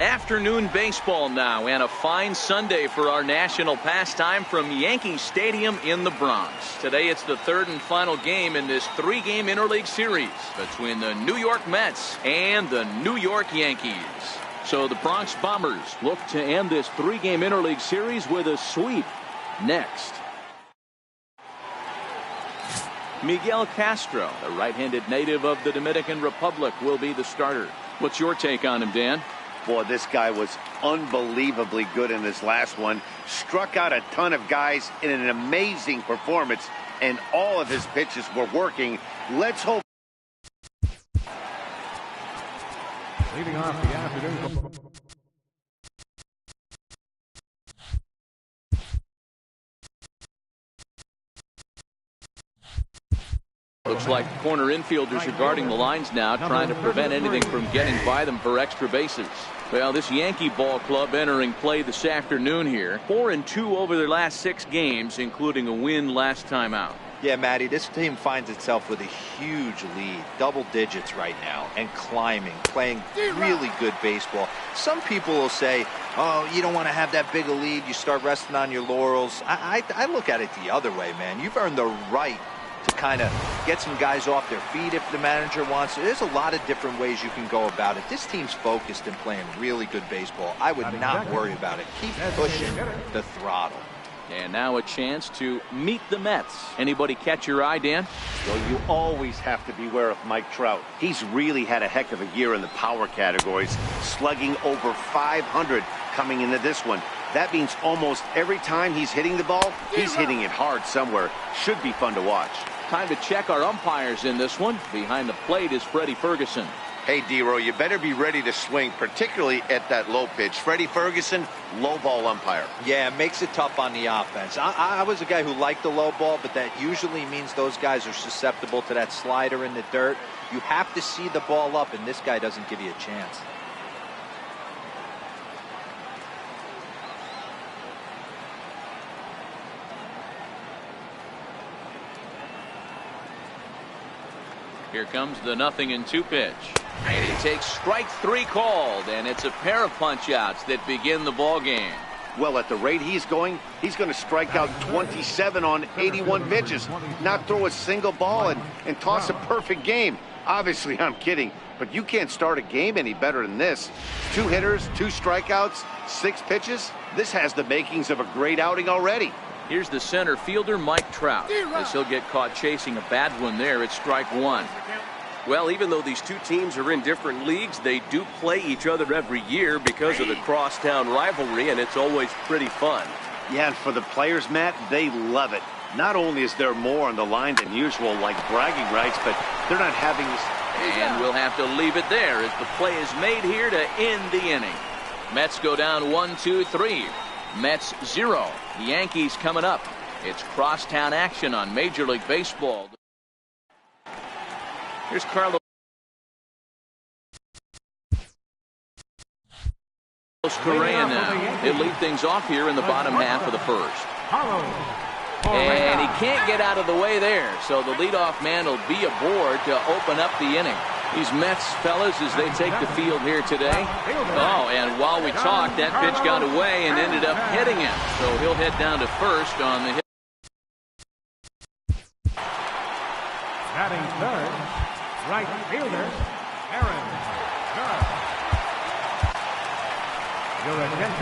Afternoon baseball now, and a fine Sunday for our national pastime from Yankee Stadium in the Bronx. Today it's the third and final game in this three-game interleague series between the New York Mets and the New York Yankees. So the Bronx Bombers look to end this three-game interleague series with a sweep. Next, Miguel Castro, the right-handed native of the Dominican Republic, will be the starter. What's your take on him, Dan? Boy, this guy was unbelievably good in this last one. Struck out a ton of guys in an amazing performance, and all of his pitches were working. Let's hope. Leading off the afternoon. Looks like corner infielders are guarding the lines now, trying to prevent anything from getting by them for extra bases. Well, this Yankee ball club entering play this afternoon here. 4-2 over their last 6 games, including a win last time out. Yeah, Matty, this team finds itself with a huge lead, double digits right now, and climbing, playing really good baseball. Some people will say, oh, you don't want to have that big a lead, you start resting on your laurels. I look at it the other way, man. You've earned the right to kind of get some guys off their feet if the manager wants to. There's a lot of different ways you can go about it. This team's focused and playing really good baseball. I would not worry about it. Keep pushing the throttle. And now a chance to meet the Mets. Anybody catch your eye, Dan? Well, you always have to beware of Mike Trout. He's really had a heck of a year in the power categories, slugging over 500 coming into this one. That means almost every time he's hitting the ball, he's hitting it hard somewhere. Should be fun to watch. Time to check our umpires in this one. Behind the plate is Freddie Ferguson. Hey, D-Row, you better be ready to swing, particularly at that low pitch. Freddie Ferguson, low ball umpire. Yeah, it makes it tough on the offense. I was a guy who liked the low ball, but that usually means those guys are susceptible to that slider in the dirt. You have to see the ball up, and this guy doesn't give you a chance. Here comes the 0-2 pitch. And he takes strike 3 called, and it's a pair of punch-outs that begin the ball game. Well, at the rate he's going to strike out 27 on 81 pitches, not throw a single ball, and toss a perfect game. Obviously, I'm kidding, but you can't start a game any better than this. 2 hitters, 2 strikeouts, 6 pitches. This has the makings of a great outing already. Here's the center fielder, Mike Trout. As he'll get caught chasing a bad one there, it's strike 1. Well, even though these two teams are in different leagues, they do play each other every year because of the crosstown rivalry, and it's always pretty fun. Yeah, and for the players, Matt, they love it. Not only is there more on the line than usual, like bragging rights, but they're not having this. And we'll have to leave it there as the play is made here to end the inning. Mets go down 1-2-3. Mets 0. The Yankees coming up. It's crosstown action on Major League Baseball. Here's Carlos Correa now. He'll lead things off here in the bottom half of the first. And he can't get out of the way there, so the leadoff man will be aboard to open up the inning. These Mets fellas, as they take the field here today. Oh, and while we talked, that pitch got away and ended up hitting him. So he'll head down to first on the hit. Batting third, right fielder, Aaron Judge.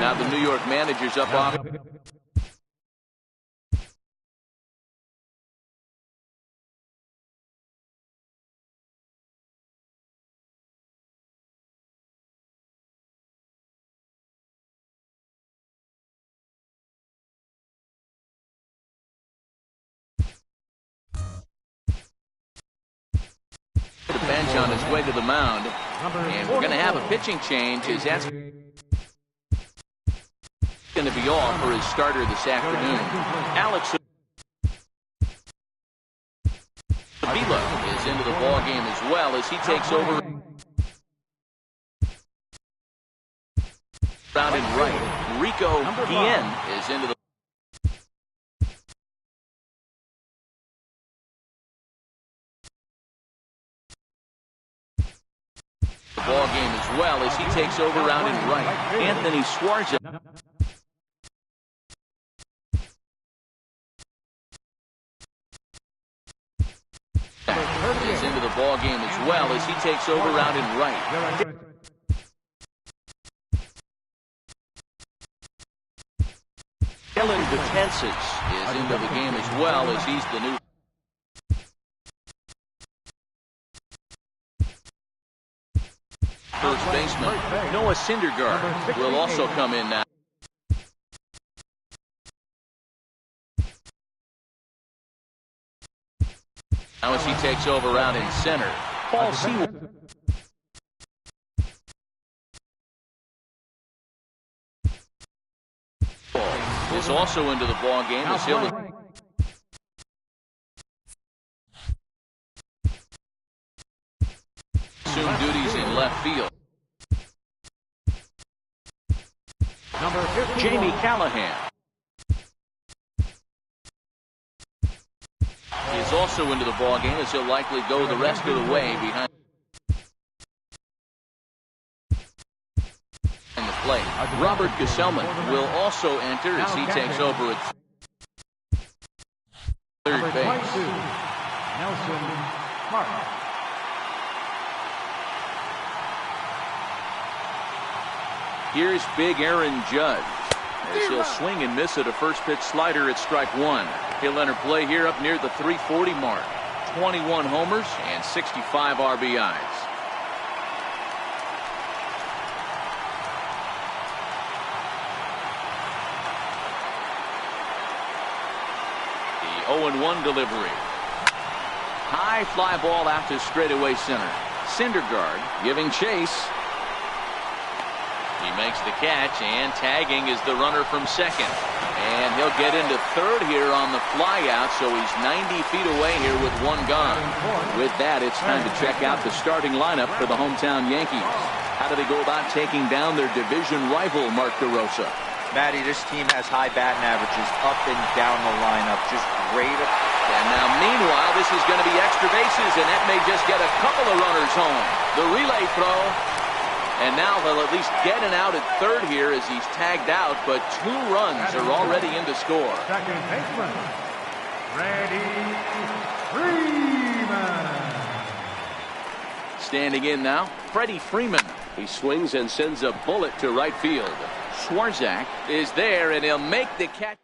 Now the New York manager's up off. Bench on his way to the mound, and we're going to have a pitching change as that's going to be all for his starter this afternoon. Alex Avila is into the ball game as well as he takes over. Round and right, Rico Guillen is into the ball game as well as he takes takes over out in right. Anthony Swarzak is into the ball game as well as he takes over out in right. Dylan Betances is into the game as well as he's the new first baseman. Noah Syndergaard will also come in now. Now as he takes over out in center. Paul Sewell is also into the ball game as he'll assume duties in left field. Jamie Callahan is also into the ball game as he'll likely go the rest of the way behind the plate. Robert Gesellman will also enter as he takes over at third base. Nelson Mark. Here's big Aaron Judge as he'll swing and miss at a first pitch slider at strike one. He'll enter play here up near the 340 mark. 21 homers and 65 RBIs. The 0-1 delivery. High fly ball out to straightaway center. Syndergaard giving chase. He makes the catch, and tagging is the runner from second. And he'll get into third here on the flyout, so he's 90 feet away here with one gone. With that, it's time to check out the starting lineup for the hometown Yankees. How do they go about taking down their division rival, Mark DeRosa? Matty, this team has high batting averages up and down the lineup. Just great. And now, meanwhile, this is going to be extra bases, and that may just get a couple of runners home. The relay throw. And now they'll at least get an out at third here as he's tagged out, but 2 runs are already in to score. Second baseman, Freddie Freeman. Standing in now, Freddie Freeman. He swings and sends a bullet to right field. Swarzak is there, and he'll make the catch.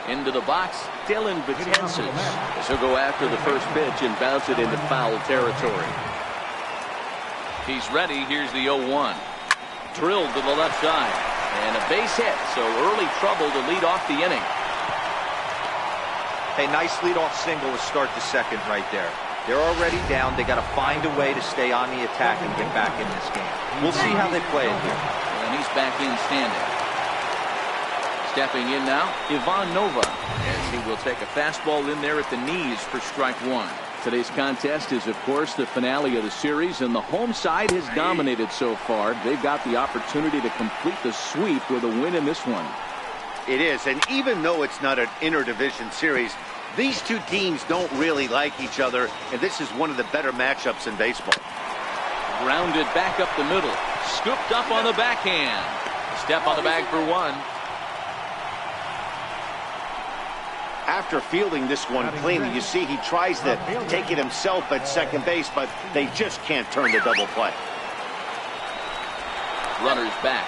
Into the box, Dylan Betances as he'll go after the first pitch and bounce it into foul territory. He's ready. Here's the 0-1. Drilled to the left side. And a base hit, so early trouble to lead off the inning. Hey, nice leadoff single to start the second right there. They're already down. They got to find a way to stay on the attack and get back in this game. We'll see how they play it here. And he's back in standing. Stepping in now, Ivan Nova, as he will take a fastball in there at the knees for strike one. Today's contest is, of course, the finale of the series, and the home side has dominated so far. They've got the opportunity to complete the sweep with a win in this one. It is, and even though it's not an interdivision series, these two teams don't really like each other, and this is one of the better matchups in baseball. Grounded back up the middle. Scooped up on the backhand. Step on the bag for one. After fielding this one cleanly, you see he tries to take it himself at second base, but they just can't turn the double play. Runners back.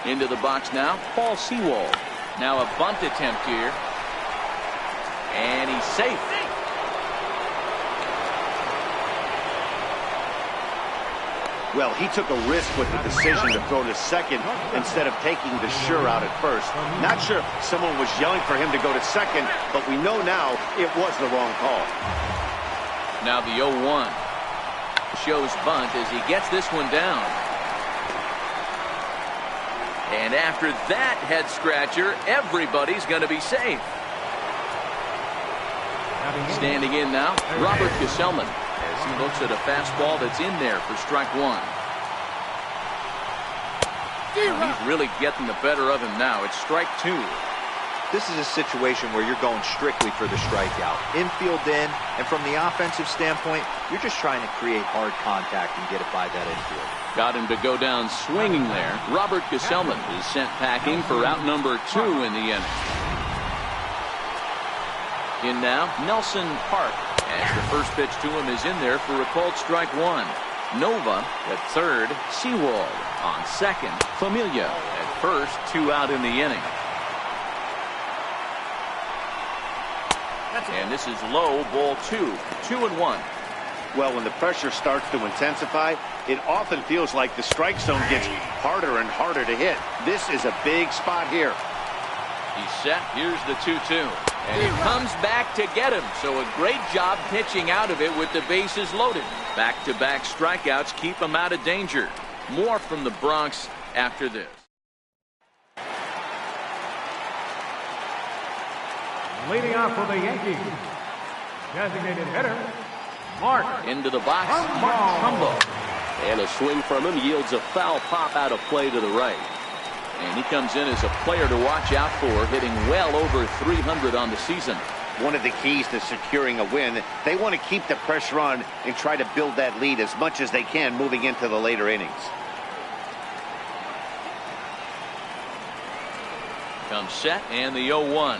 Into the box now, Paul Sewell. Now a bunt attempt here. And he's safe. Well, he took a risk with the decision to throw to second instead of taking the sure out at first. Not sure someone was yelling for him to go to second, but we know now it was the wrong call. Now the 0-1 shows bunt as he gets this one down. And after that head scratcher, everybody's going to be safe. Standing in now, Robert Gesellman, as he looks at a fastball that's in there for strike one. He's really getting the better of him now. It's strike two. This is a situation where you're going strictly for the strikeout. Infield in, and from the offensive standpoint, you're just trying to create hard contact and get it by that infield. Got him to go down swinging there. Robert Gesellman is sent packing for out number 2 in the inning. In now, Nelson Park, as the first pitch to him is in there for a called strike 1. Nova at third, Sewald on second, Familia at first, 2 out in the inning. And this is low, ball 2, 2-1. Well, when the pressure starts to intensify, it often feels like the strike zone gets harder and harder to hit. This is a big spot here. He's set. Here's the 2-2. And he comes back to get him. So a great job pitching out of it with the bases loaded. Back-to-back strikeouts keep him out of danger. More from the Bronx after this. Leading off for the Yankees, designated hitter, Mark. Into the box, Mark Trumbo. And a swing from him yields a foul pop out of play to the right. And he comes in as a player to watch out for, hitting well over 300 on the season. One of the keys to securing a win, they want to keep the pressure on and try to build that lead as much as they can moving into the later innings. Comes set, and the 0-1.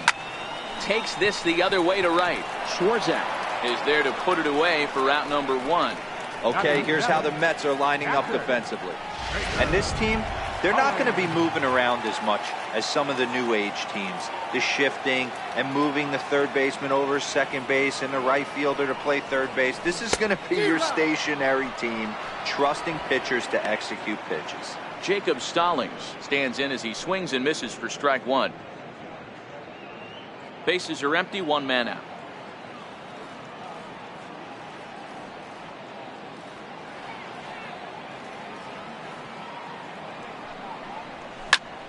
Takes this the other way to right. Swarzak is there to put it away for out number 1. Okay, here's how the Mets are lining up defensively. And this team, they're not going to be moving around as much as some of the new age teams. The shifting and moving the third baseman over second base and the right fielder to play third base. This is going to be your stationary team, trusting pitchers to execute pitches. Jacob Stallings stands in as he swings and misses for strike 1. Bases are empty, 1 man out.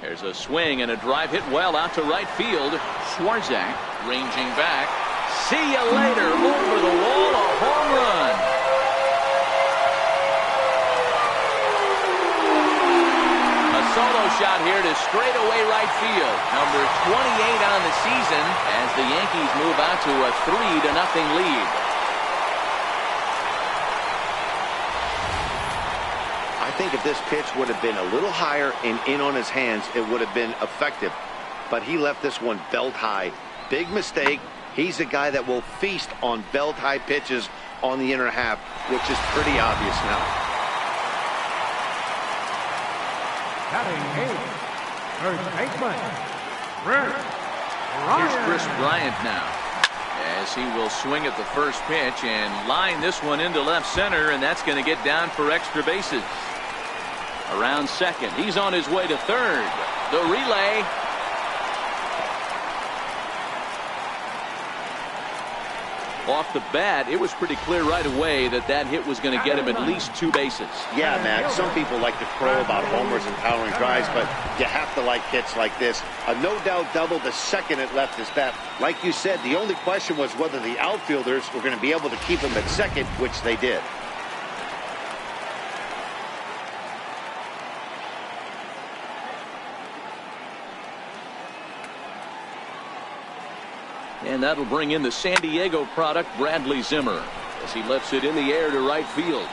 There's a swing and a drive hit well out to right field. Swarzak ranging back. See you later. Over the wall, a home run. Solo shot here to straightaway right field. Number 28 on the season as the Yankees move out to a 3-0 lead. I think if this pitch would have been a little higher and in on his hands, it would have been effective. But he left this one belt high. Big mistake. He's a guy that will feast on belt high pitches on the inner half, which is pretty obvious now. Batting 8, first baseman, Chris Here's Bryant. Chris Bryant now, as he will swing at the first pitch and line this one into left center, and that's going to get down for extra bases. Around second, he's on his way to third. The relay. Off the bat, it was pretty clear right away that that hit was going to get him at least 2 bases. Yeah, Matt, some people like to crow about homers and powering drives, but you have to like hits like this. A no-doubt double the second it left his bat. Like you said, the only question was whether the outfielders were going to be able to keep him at second, which they did. And that'll bring in the San Diego product, Bradley Zimmer, as he lifts it in the air to right field.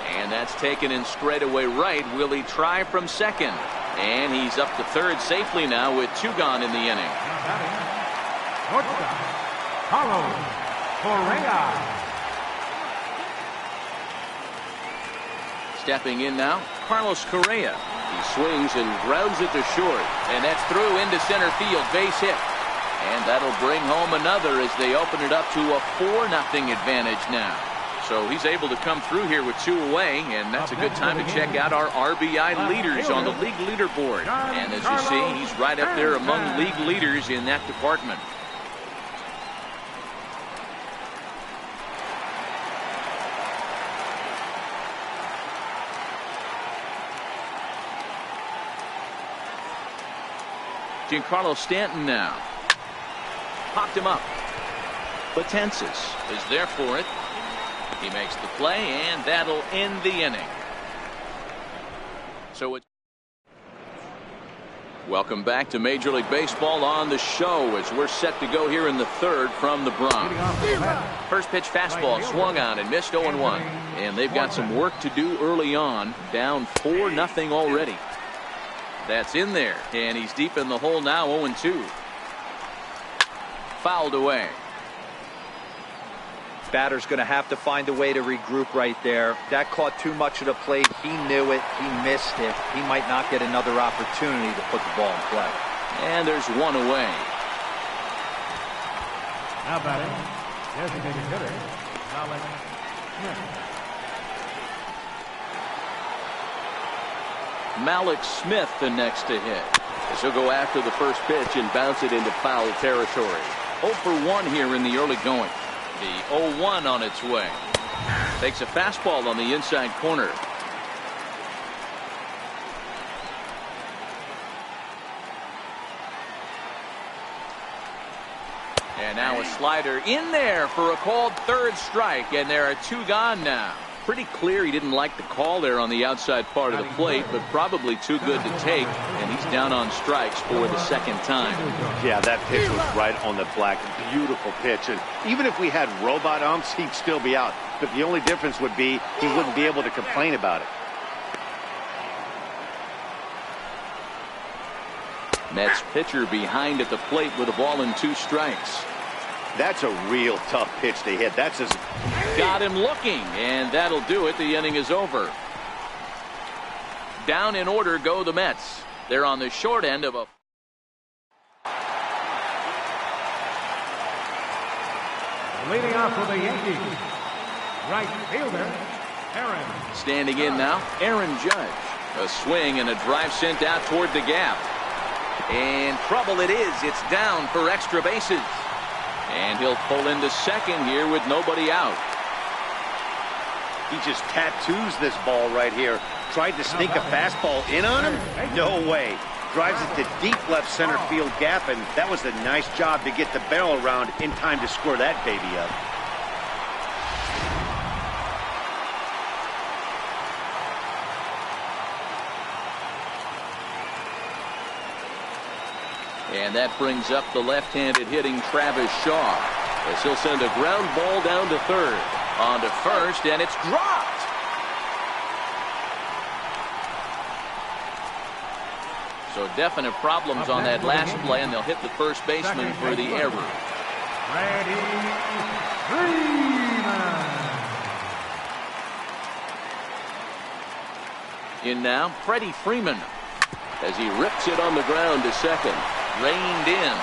And that's taken in straightaway right. Will he try from second? And he's up to third safely now with 2 gone in the inning. Shortstop, Carlos Correa. Stepping in now, Carlos Correa. He swings and grounds it to short. And that's through into center field. Base hit. And that'll bring home another as they open it up to a 4-0 advantage now. So he's able to come through here with 2 away, and that's a good time to check out our RBI leaders on the league leaderboard. And as you see, he's right up there among league leaders in that department. Giancarlo Stanton now. Popped him up. Betances is there for it. He makes the play, and that'll end the inning. So it's Welcome back to Major League Baseball on the show as we're set to go here in the third from the Bronx. First pitch fastball swung on and missed 0-1. And they've got some work to do early on, down 4-0 already. That's in there, and he's deep in the hole now, 0-2. Fouled away. Batter's going to have to find a way to regroup right there. That caught too much of the plate. He knew it. He missed it. He might not get another opportunity to put the ball in play. And there's one away. Now batting, designated hitter, Alex Smith. Malik Smith the next to hit. As he'll go after the first pitch and bounce it into foul territory. 0 for 1 here in the early going. The 0-1 on its way. Takes a fastball on the inside corner. And now a slider in there for a called third strike, and there are 2 gone now. Pretty clear he didn't like the call there on the outside part of the plate, but probably too good to take, and he's down on strikes for the second time. Yeah, that pitch was right on the black. Beautiful pitch. And even if we had robot umps, he'd still be out. But the only difference would be he wouldn't be able to complain about it. Mets pitcher behind at the plate with a ball and 2 strikes. That's a real tough pitch to hit. That's as got him looking, and that'll do it. The inning is over. Down in order go the Mets. They're on the short end of a Leading off for the Yankees, right fielder, Aaron. Standing in now, Aaron Judge. A swing and a drive sent out toward the gap. And trouble it is. It's down for extra bases. And he'll pull into second here with nobody out. he just tattoos this ball right here. Tried to sneak a fastball in on him? No way. Drives it to deep left center field gap, and that was a nice job to get the barrel around in time to score that baby up. And that brings up the left-handed hitting Travis Shaw, as he'll send a ground ball down to third. On to first, and it's dropped. So definite problems on that last play, and they'll hit the first baseman for the error. Freddie Freeman. In now, Freddie Freeman, as he rips it on the ground to second. Reined in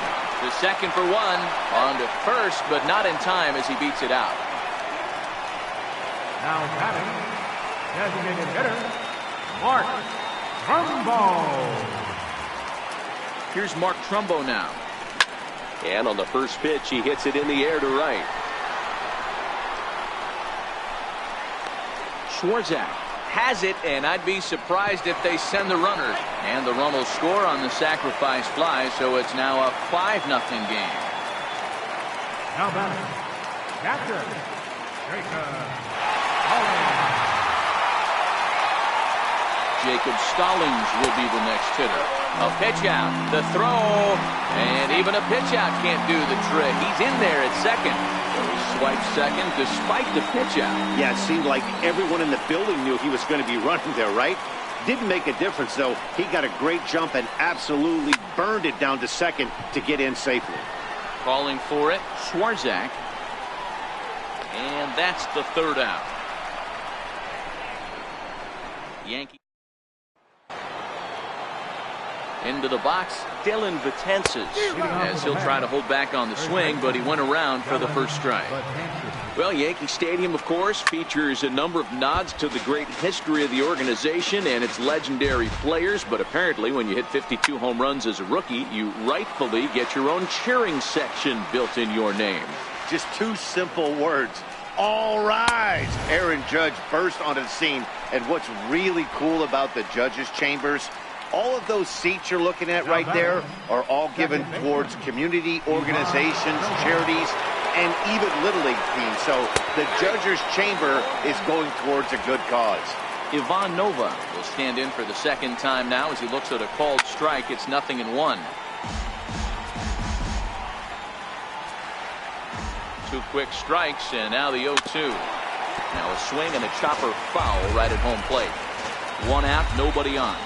to second for one, on to first, but not in time as he beats it out. Now batting, designated hitter, Mark Trumbo. Here's Mark Trumbo now. And on the first pitch, he hits it in the air to right. Swarzak has it, and I'd be surprised if they send the runner. And the run will score on the sacrifice fly, so it's now a 5-0 game. Now batting, catcher, Jacob Stallings will be the next hitter. A pitch out, the throw, and even a pitch out can't do the trick. He's in there at second. He swipes second despite the pitch out. Yeah, it seemed like everyone in the building knew he was going to be running there, right? Didn't make a difference, though. He got a great jump and absolutely burned it down to second to get in safely. Calling for it, Swarzak. And that's the third out. Yankee. Into the box, Dylan Betances, as he'll try to hold back on the swing, but he went around for the first strike. Well, Yankee Stadium, of course, features a number of nods to the great history of the organization and its legendary players, but apparently when you hit 52 home runs as a rookie, you rightfully get your own cheering section built in your name. Just two simple words. All rise! Aaron Judge burst onto the scene, and what's really cool about the judges' chambers, all of those seats you're looking at right there are all given towards community organizations, charities, and even Little League teams. So the judges' chamber is going towards a good cause. Ivan Nova will stand in for the second time now as he looks at a called strike. It's 0-1. 2 quick strikes, and now the 0-2. Now a swing and a chopper foul right at home plate. 1 out, nobody on.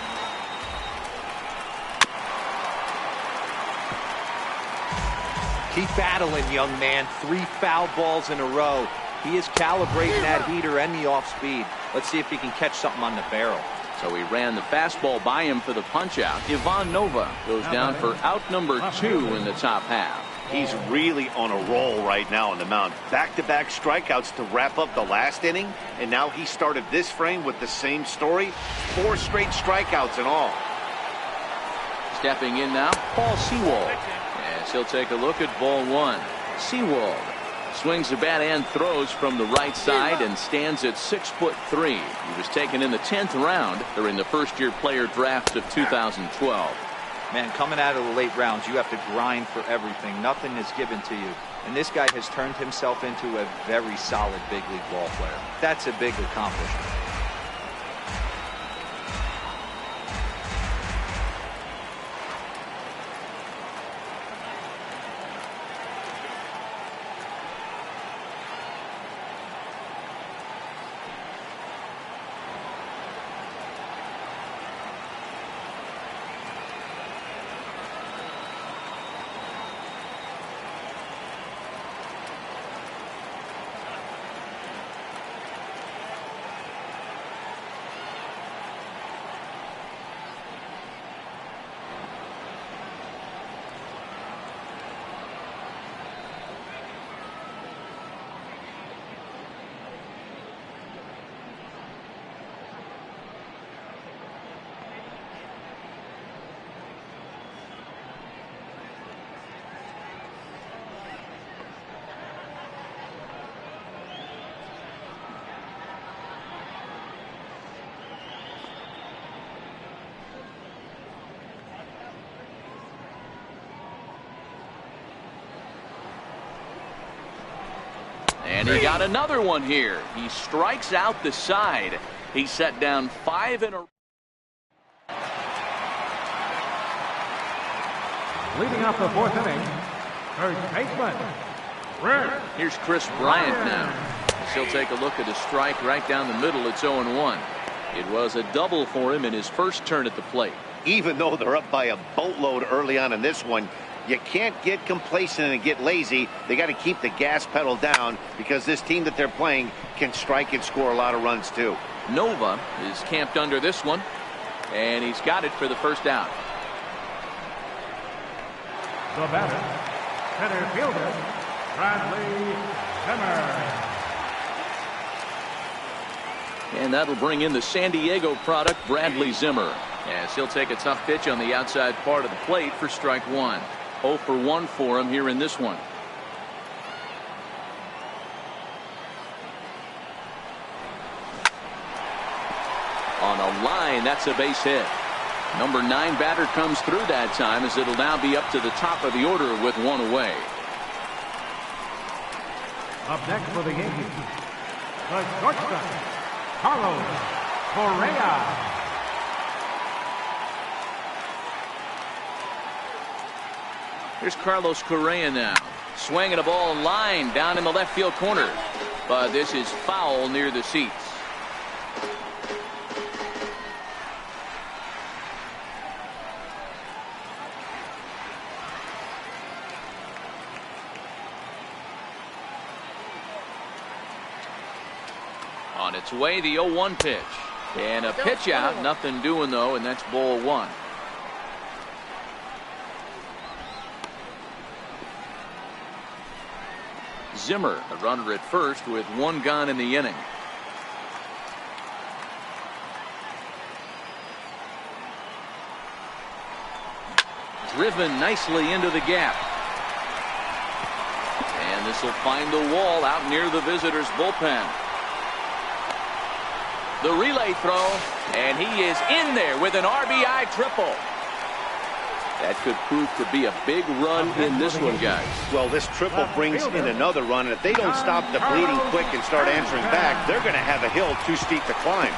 Keep battling, young man. 3 foul balls in a row. He is calibrating that heater and the off speed. Let's see if he can catch something on the barrel. So he ran the fastball by him for the punch out. Ivan Nova goes down for out number 2 in the top half. He's really on a roll right now on the mound. Back-to-back strikeouts to wrap up the last inning, and now he started this frame with the same story. 4 straight strikeouts in all. Stepping in now, Paul Sewald. As he'll take a look at ball 1. Sewald swings the bat and throws from the right side and stands at 6'3". He was taken in the 10th round during the first-year player draft of 2012. Man, coming out of the late rounds, you have to grind for everything. Nothing is given to you. And this guy has turned himself into a very solid big league ball player. That's a big accomplishment. And he got another one here. He strikes out the side. He set down 5 in a row. Leading off the 4th inning, third baseman, Rick. Here's Chris Bryant now. He'll take a look at a strike right down the middle. It's 0-1. It was a double for him in his first turn at the plate. Even though they're up by a boatload early on in this one, you can't get complacent and get lazy. They got to keep the gas pedal down because this team that they're playing can strike and score a lot of runs too. Nova is camped under this one, and he's got it for the first out. The batter, center fielder, Bradley Zimmer. And that'll bring in the San Diego product, Bradley Zimmer, as he'll take a tough pitch on the outside part of the plate for strike 1. 0 for 1 for him here in this one. On a line, that's a base hit. Number 9 batter comes through that time as it'll now be up to the top of the order with 1 away. Up next for the Yankees, the shortstop, Carlos Correa. Here's Carlos Correa now. Swinging a ball line down in the left field corner. But this is foul near the seats. On its way, the 0-1 pitch. And a pitch out. Nothing doing, though, and that's ball 1. Zimmer, a runner at first with 1 gone in the inning. Driven nicely into the gap. And this will find the wall out near the visitors' bullpen. The relay throw, and he is in there with an RBI triple. That could prove to be a big run in this one, guys. Well, this triple brings in another run, and if they don't stop the bleeding quick and start answering back, they're going to have a hill too steep to climb.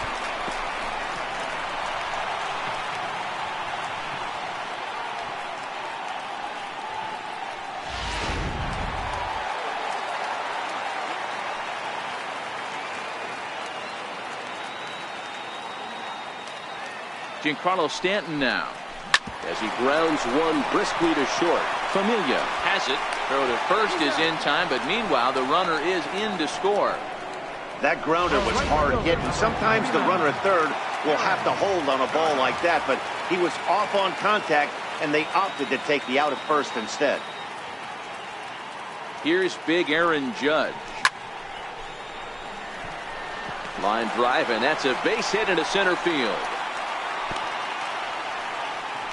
Giancarlo Stanton now. As he grounds one briskly to short. Familia has it. Throw to first is in time, but meanwhile the runner is in to score. That grounder was hard hit, and sometimes the runner at third will have to hold on a ball like that, but he was off on contact, and they opted to take the out at first instead. Here's big Aaron Judge. Line drive, and that's a base hit into center field.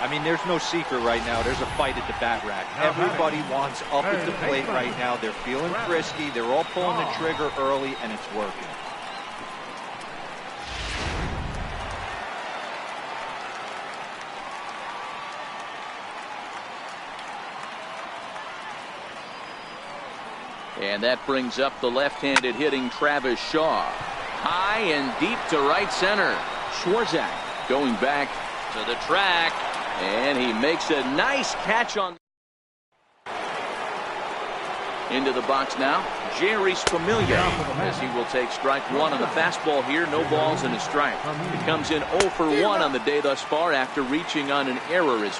I mean, there's no secret right now. There's a fight at the bat rack. Everybody wants up at the plate right now. They're feeling frisky. They're all pulling the trigger early, and it's working. And that brings up the left-handed hitting Travis Shaw. High and deep to right center. Schwarzak going back to the track. And he makes a nice catch on. Into the box now, Jerry Familia, as he will take strike one on the fastball here. No balls and a strike. It comes in 0 for 1 on the day thus far after reaching on an error. His